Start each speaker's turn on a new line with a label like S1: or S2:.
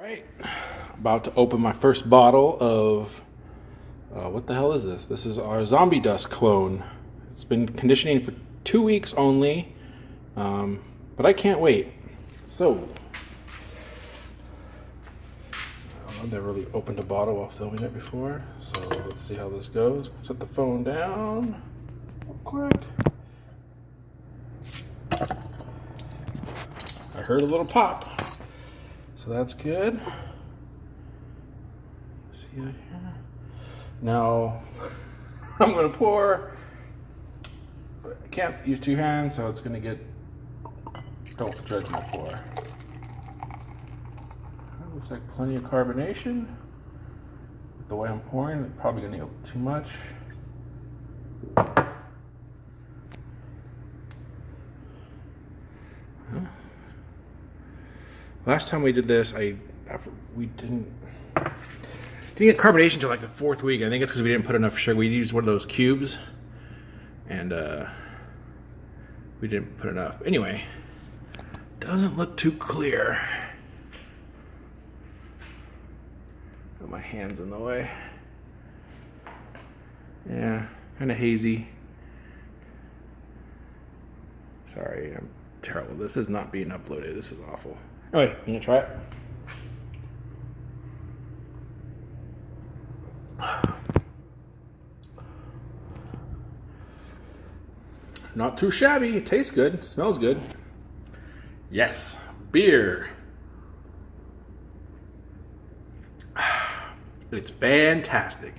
S1: Right, about to open my first bottle of, what the hell is this? This is our Zombie Dust clone. It's been conditioning for 2 weeks only, but I can't wait. So, I've never really opened a bottle while filming it before, so let's see how this goes. Set the phone down real quick. I heard a little pop. So that's good. See that here? Now I'm gonna pour. So I can't use two hands, so it's gonna get. Don't judge my pour. Looks like plenty of carbonation. The way I'm pouring, it's probably gonna get too much. Last time we did this, we didn't get carbonation until like the 4th week. I think it's because we didn't put enough sugar. We used one of those cubes, and we didn't put enough. Anyway, doesn't look too clear. Got my hands in the way. Yeah, kind of hazy. Sorry, I'm terrible. This is not being uploaded. This is awful. Anyway, I'm gonna try it. Not too shabby. It tastes good. It smells good. Yes, beer. It's fantastic.